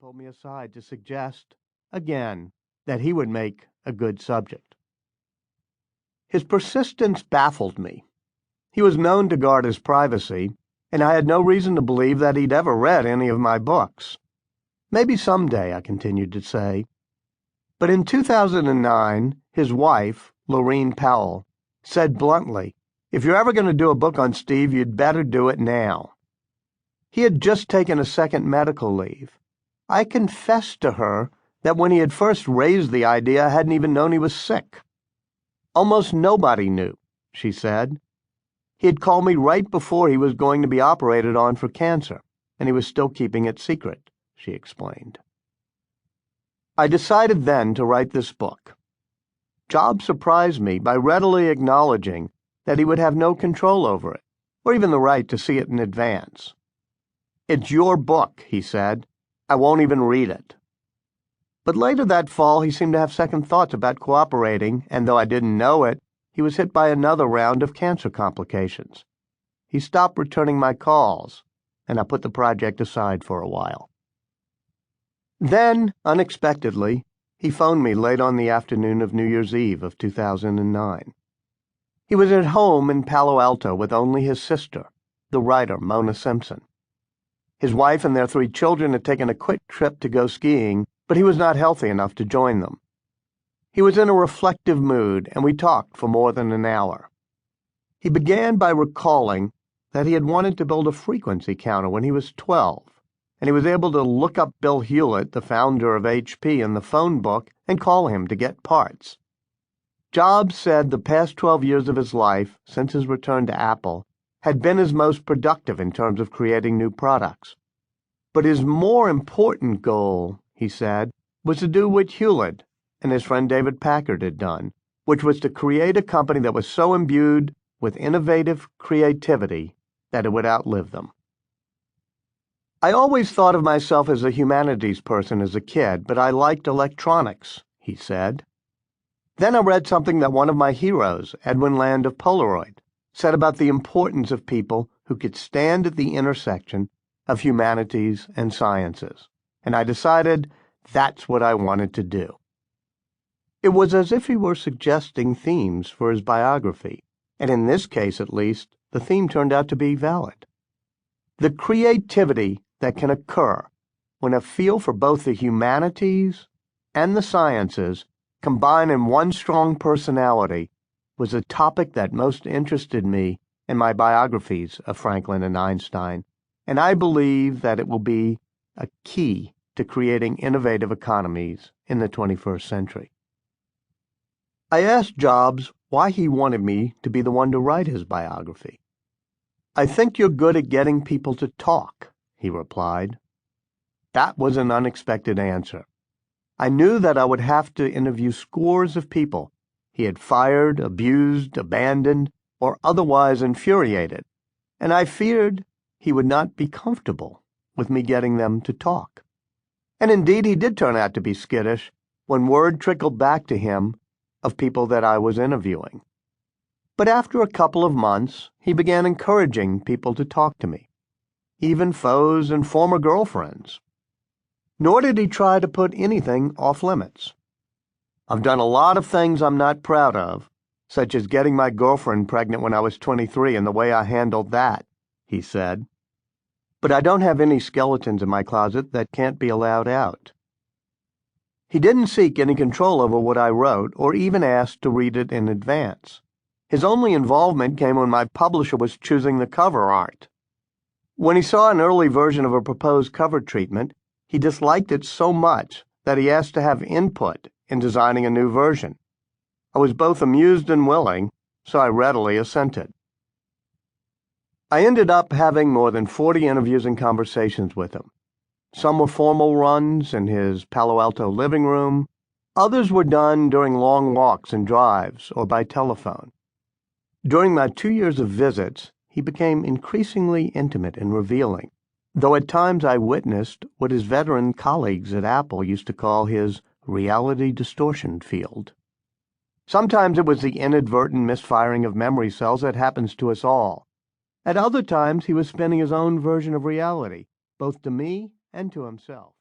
pulled me aside to suggest, again, that he would make a good subject. His persistence baffled me. He was known to guard his privacy, and I had no reason to believe that he'd ever read any of my books. Maybe someday, I continued to say. But in 2009, his wife, Lorene Powell, said bluntly, "If you're ever going to do a book on Steve, you'd better do it now." He had just taken a second medical leave. I confessed to her that when he had first raised the idea, I hadn't even known he was sick. "Almost nobody knew," she said. "He had called me right before he was going to be operated on for cancer, and he was still keeping it secret," she explained. I decided then to write this book. Jobs surprised me by readily acknowledging that he would have no control over it, or even the right to see it in advance. "It's your book," he said. "I won't even read it." But later that fall, he seemed to have second thoughts about cooperating, and though I didn't know it, he was hit by another round of cancer complications. He stopped returning my calls, and I put the project aside for a while. Then, unexpectedly, he phoned me late on the afternoon of New Year's Eve of 2009. He was at home in Palo Alto with only his sister, the writer Mona Simpson. His wife and their 3 children had taken a quick trip to go skiing, but he was not healthy enough to join them. He was in a reflective mood, and we talked for more than an hour. He began by recalling that he had wanted to build a frequency counter when he was 12, and he was able to look up Bill Hewlett, the founder of HP, in the phone book and call him to get parts. Jobs said the past 12 years of his life, since his return to Apple, had been his most productive in terms of creating new products. But his more important goal, he said, was to do what Hewlett and his friend David Packard had done, which was to create a company that was so imbued with innovative creativity that it would outlive them. "I always thought of myself as a humanities person as a kid, but I liked electronics," he said. Then I read something that one of my heroes, Edwin Land of Polaroid, said about the importance of people who could stand at the intersection of humanities and sciences, and I decided that's what I wanted to do. It was as if he were suggesting themes for his biography, and in this case at least, the theme turned out to be valid. The creativity that can occur when a feel for both the humanities and the sciences combine in one strong personality was a topic that most interested me in my biographies of Franklin and Einstein, and I believe that it will be a key to creating innovative economies in the 21st century. I asked Jobs why he wanted me to be the one to write his biography. "I think you're good at getting people to talk," he replied. That was an unexpected answer. I knew that I would have to interview scores of people he had fired, abused, abandoned, or otherwise infuriated, and I feared he would not be comfortable with me getting them to talk. And indeed he did turn out to be skittish when word trickled back to him of people that I was interviewing. But after a couple of months, he began encouraging people to talk to me, even foes and former girlfriends. Nor did he try to put anything off limits. "I've done a lot of things I'm not proud of, such as getting my girlfriend pregnant when I was 23 and the way I handled that," he said. "But I don't have any skeletons in my closet that can't be allowed out." He didn't seek any control over what I wrote or even ask to read it in advance. His only involvement came when my publisher was choosing the cover art. When he saw an early version of a proposed cover treatment, he disliked it so much that he asked to have input in designing a new version. I was both amused and willing, so I readily assented. I ended up having more than 40 interviews and conversations with him. Some were formal runs in his Palo Alto living room. Others were done during long walks and drives or by telephone. During my 2 years of visits, he became increasingly intimate and revealing, though at times I witnessed what his veteran colleagues at Apple used to call his reality distortion field. Sometimes it was the inadvertent misfiring of memory cells that happens to us all. At other times he was spinning his own version of reality, both to me and to himself.